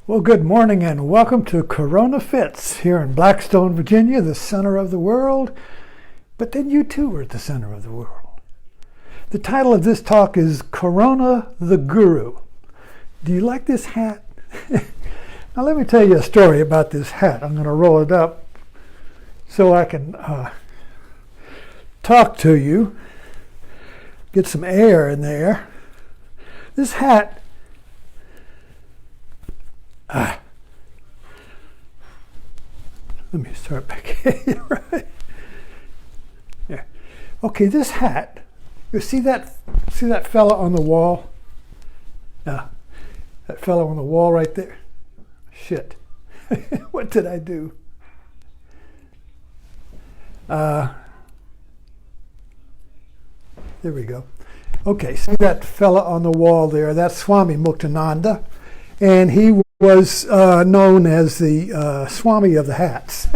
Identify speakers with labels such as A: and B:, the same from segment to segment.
A: Well, good morning and welcome to Corona Fits here in Blackstone, Virginia, the center of the world. But then you too are at the center of the world. The title of this talk is Corona the Guru. Do you like this hat? Now let me tell you a story about this hat. I'm going to roll it up so I can talk to you, get some air in there. This hat let me start back here, right? Yeah. Okay, this hat, you see that fella on the wall? Yeah. That fella on the wall right there? Shit. What did I do? There we go. Okay, see that fella on the wall there? That's Swami Muktananda. And he was known as the Swami of the hats.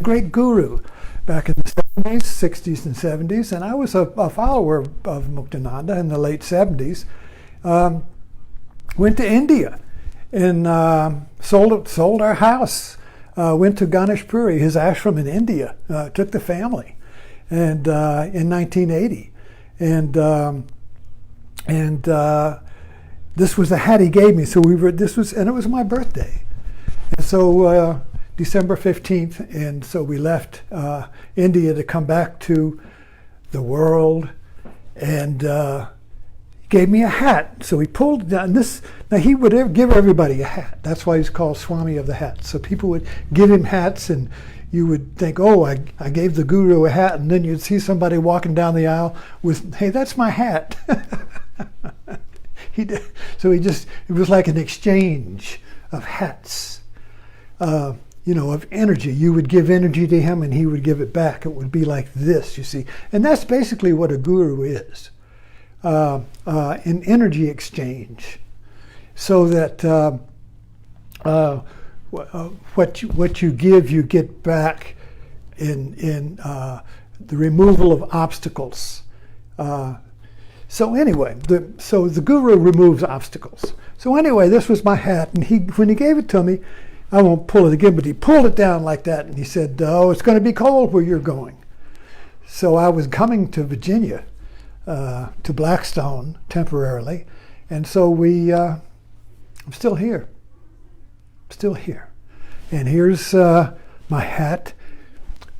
A: Great guru back in the 70s, 60s, and 70s. And I was a follower of Muktananda in the late 70s. Went to India and sold our house. Went to Ganesh Puri, his ashram in India. Took the family, and in 1980, this was the hat he gave me. So and it was my birthday. And so December 15th, and so we left India to come back to the world, and gave me a hat. So he pulled down this. Now he would give everybody a hat. That's why he's called Swami of the Hats. So people would give him hats, and you would think, oh, I gave the guru a hat, and then you'd see somebody walking down the aisle with, hey, that's my hat. So it was like an exchange of hats, of energy. You would give energy to him and he would give it back. It would be like this, you see. And that's basically what a guru is, an energy exchange. So that what you give, you get back in the removal of obstacles. So anyway, the guru removes obstacles. So anyway, this was my hat, and when he gave it to me, I won't pull it again, but he pulled it down like that, and he said, "Oh, it's going to be cold where you're going." So I was coming to Virginia, to Blackstone temporarily, and so I'm still here, and here's my hat,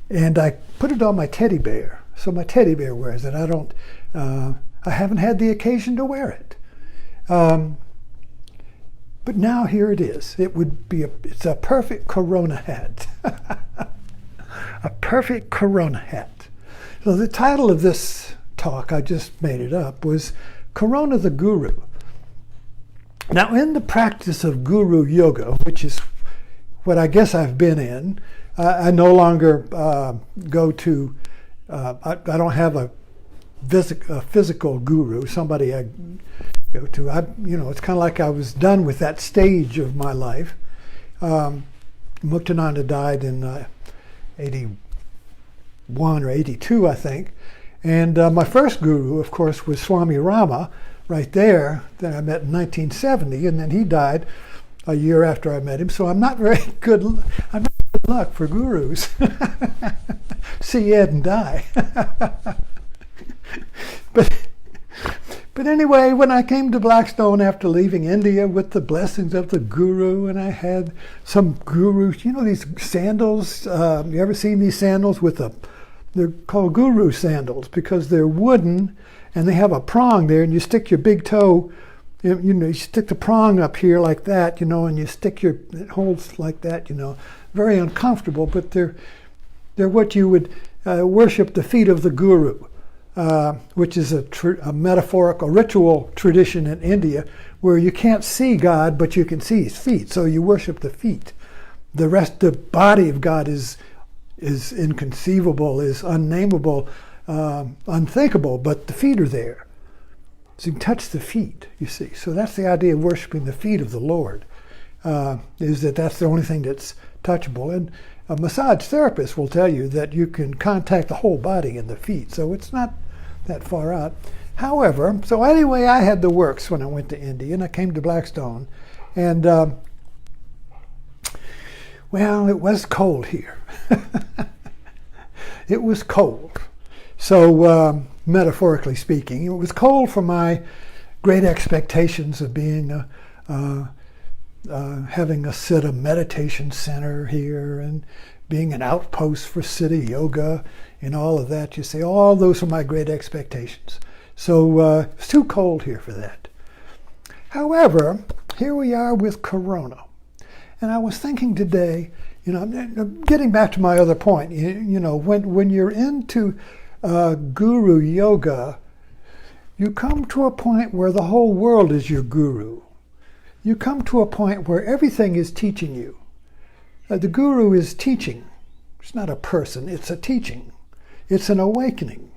A: and I put it on my teddy bear, so my teddy bear wears it. I haven't had the occasion to wear it. But now here it is. It's a perfect Corona hat. A perfect Corona hat. So the title of this talk, I just made it up, was Corona the Guru. Now in the practice of Guru Yoga, which is what I guess I've been in, I no longer go to, I don't have a physical guru, somebody I go to. It's kind of like I was done with that stage of my life. Muktananda died in 81 or 82, I think. And my first guru, of course, was Swami Rama, right there, that I met in 1970, and then he died a year after I met him. So I'm not very good. I'm not good luck for gurus. See Ed and die. But anyway, when I came to Blackstone after leaving India with the blessings of the guru, and I had some gurus, these sandals, you ever seen these sandals they're called guru sandals because they're wooden and they have a prong there, and you stick your big toe, you stick the prong up here like that, and you stick it holds like that, very uncomfortable, but they're what you would worship the feet of the guru. Which is a metaphorical ritual tradition in India where you can't see God, but you can see his feet. So you worship the feet. The body of God is inconceivable, is unnameable, unthinkable, but the feet are there. So you can touch the feet, you see. So that's the idea of worshiping the feet of the Lord, is that's the only thing that's touchable. And a massage therapist will tell you that you can contact the whole body in the feet, so it's not that far out. However, so anyway, I had the works when I went to India, and I came to Blackstone, And, well, it was cold here. It was cold. So, metaphorically speaking, it was cold for my great expectations of being having a Siddha meditation center here and being an outpost for Siddha yoga and all of that. You see, all those are my great expectations. So it's too cold here for that. However, here we are with Corona. And I was thinking today, getting back to my other point, when you're into guru yoga, you come to a point where the whole world is your guru. You come to a point where everything is teaching you. The guru is teaching. It's not a person, it's a teaching. It's an awakening.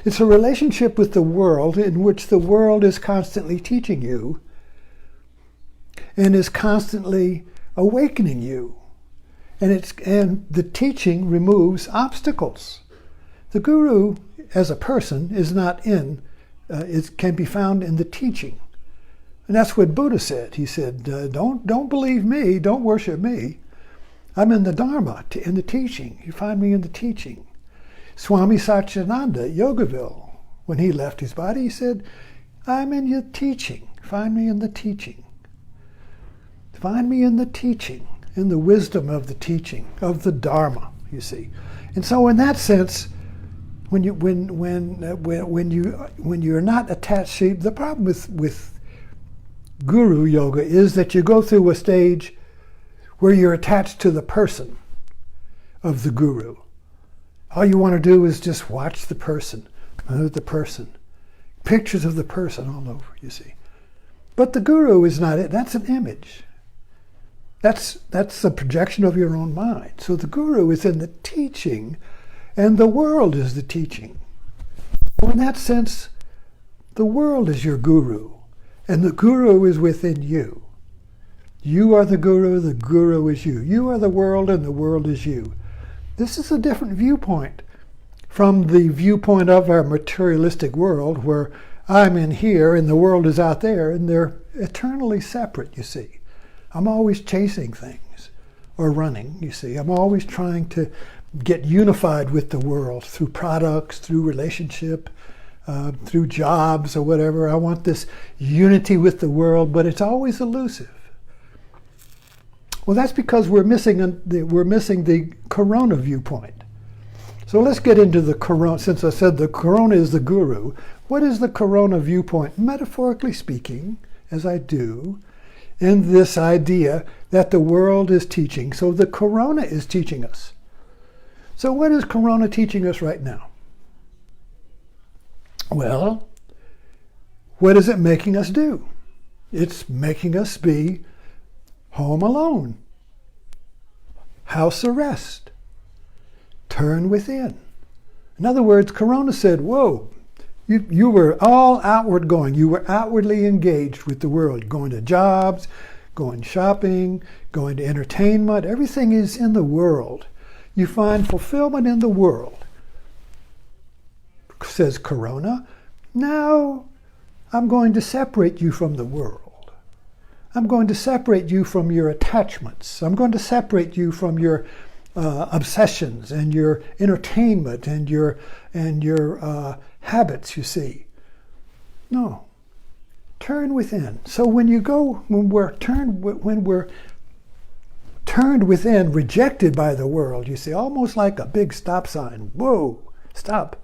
A: It's a relationship with the world in which the world is constantly teaching you and is constantly awakening you. And the teaching removes obstacles. The guru, as a person, is not it can be found in the teaching. And that's what Buddha said. He said, don't believe me, don't worship me. I'm in the Dharma, in the teaching. You find me in the teaching. Swami Satchidananda at Yogaville, when he left his body, he said, I'm in your teaching. Find me in the teaching. Find me in the teaching, in the wisdom of the teaching, of the Dharma, you see. And so in that sense, when you're not attached, see, the problem with guru yoga is that you go through a stage where you're attached to the person of the guru. All you want to do is just watch the person, pictures of the person all over, you see. But the guru is not it. That's an image. That's the projection of your own mind. So the guru is in the teaching, and the world is the teaching. So in that sense, the world is your guru. And the guru is within you. You are the guru is you. You are the world, and the world is you. This is a different viewpoint from the viewpoint of our materialistic world, where I'm in here and the world is out there, and they're eternally separate, you see. I'm always chasing things, or running, you see. I'm always trying to get unified with the world through products, through relationship, through jobs or whatever. I want this unity with the world, but it's always elusive. Well, that's because we're missing the Corona viewpoint. So let's get into the Corona. Since I said the Corona is the guru, what is the Corona viewpoint? Metaphorically speaking, as I do, in this idea that the world is teaching. So the Corona is teaching us. So what is Corona teaching us right now? Well, what is it making us do? It's making us be home alone, house arrest, turn within. In other words, Corona said, whoa, you were all outward going. You were outwardly engaged with the world, going to jobs, going shopping, going to entertainment. Everything is in the world. You find fulfillment in the world. Says Corona, now I'm going to separate you from the world. I'm going to separate you from your attachments. I'm going to separate you from your obsessions and your entertainment and your habits, you see. No. Turn within. So when we're turned within, rejected by the world, you see, almost like a big stop sign. Whoa, stop.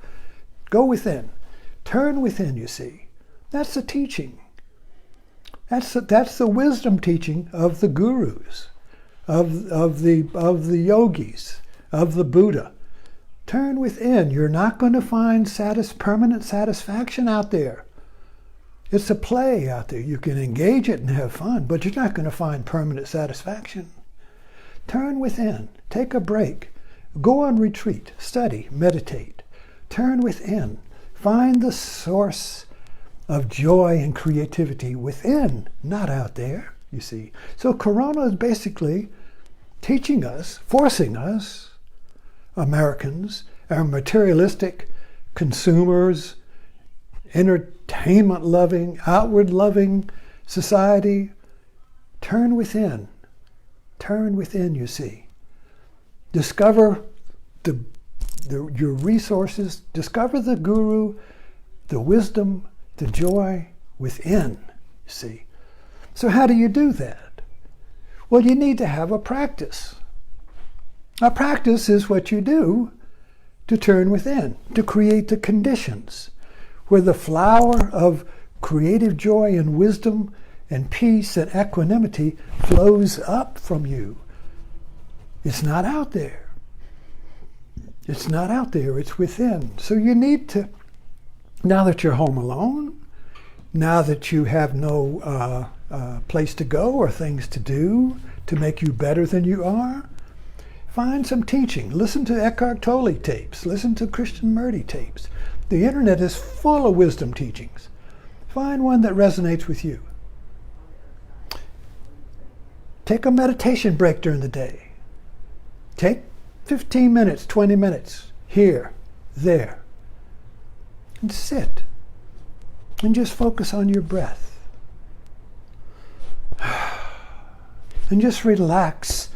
A: Go within. Turn within, you see. That's the teaching. That's the wisdom teaching of the gurus, of the yogis, of the Buddha. Turn within. You're not going to find permanent satisfaction out there. It's a play out there. You can engage it and have fun, but you're not going to find permanent satisfaction. Turn within. Take a break. Go on retreat. Study. Meditate. Turn within. Find the source of joy and creativity within, not out there, you see. So Corona is basically teaching us, forcing us, Americans, our materialistic consumers, entertainment-loving, outward-loving society, Turn within. Turn within, you see. Discover your resources. Discover the guru, the wisdom, the joy within, you see. So how do you do that? Well, you need to have a practice. A practice is what you do to turn within, to create the conditions where the flower of creative joy and wisdom and peace and equanimity flows up from you. It's not out there. It's not out there, it's within. So you need to, now that you're home alone, now that you have no place to go or things to do to make you better than you are, find some teaching. Listen to Eckhart Tolle tapes. Listen to Christian Murdy tapes. The internet is full of wisdom teachings. Find one that resonates with you. Take a meditation break during the day. Take 15 minutes, 20 minutes, here, there, and sit. And just focus on your breath. And just relax.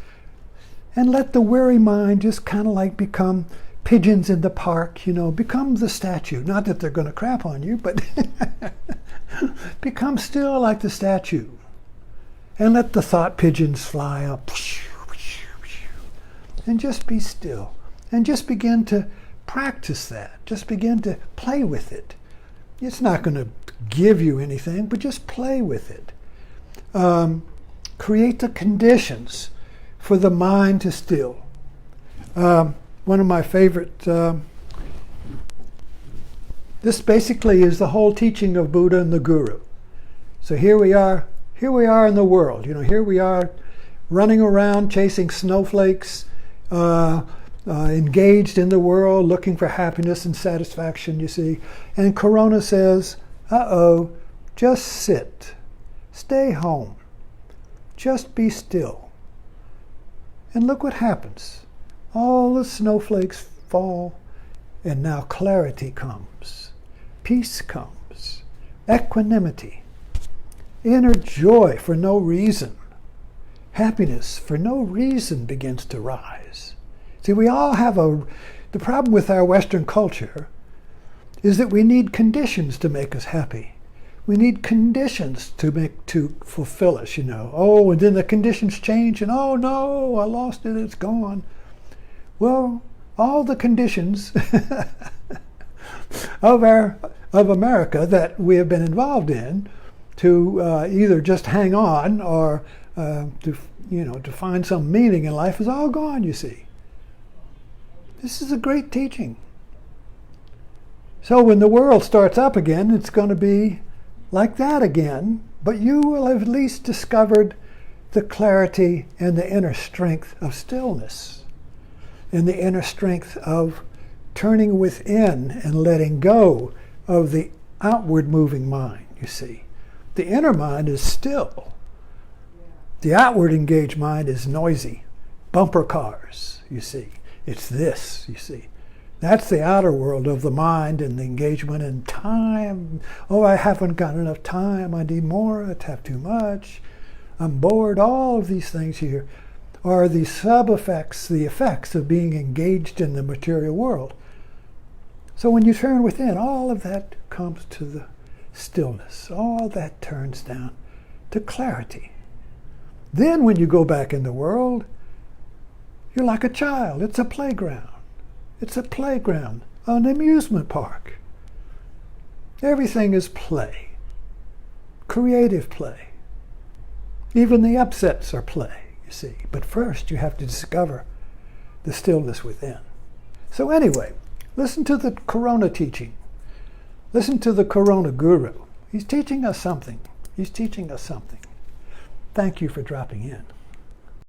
A: And let the weary mind just kind of like become pigeons in the park, become the statue. Not that they're going to crap on you, but become still like the statue. And let the thought pigeons fly up. And just be still. And just begin to practice that. Just begin to play with it. It's not going to give you anything, but just play with it. Create the conditions for the mind to still. One of my favorite, this basically is the whole teaching of Buddha and the Guru. So here we are in the world. Here we are running around chasing snowflakes, engaged in the world, looking for happiness and satisfaction, you see. And Corona says, just sit. Stay home. Just be still. And look what happens. All the snowflakes fall, and now clarity comes. Peace comes. Equanimity. Inner joy for no reason. Happiness for no reason begins to rise. See, we all have the problem with our Western culture is that we need conditions to make us happy. We need conditions to fulfill us, Oh, and then the conditions change, and oh no, I lost it, it's gone. Well, all the conditions of America that we have been involved in to either just hang on or to find some meaning in life is all gone, you see. This is a great teaching. So when the world starts up again, it's going to be like that again, but you will have at least discovered the clarity and the inner strength of stillness, and the inner strength of turning within and letting go of the outward moving mind, you see. The inner mind is still. The outward engaged mind is noisy. Bumper cars, you see. It's this, you see. That's the outer world of the mind and the engagement and time. Oh, I haven't got enough time. I need more. I have too much. I'm bored. All of these things here are the sub-effects, the effects of being engaged in the material world. So when you turn within, all of that comes to the stillness. All that turns down to clarity. Then when you go back in the world, you're like a child. It's a playground. It's a playground, an amusement park. Everything is play, creative play. Even the upsets are play, you see. But first you have to discover the stillness within. So anyway, listen to the Corona teaching. Listen to the Corona Guru. He's teaching us something. He's teaching us something. Thank you for dropping in.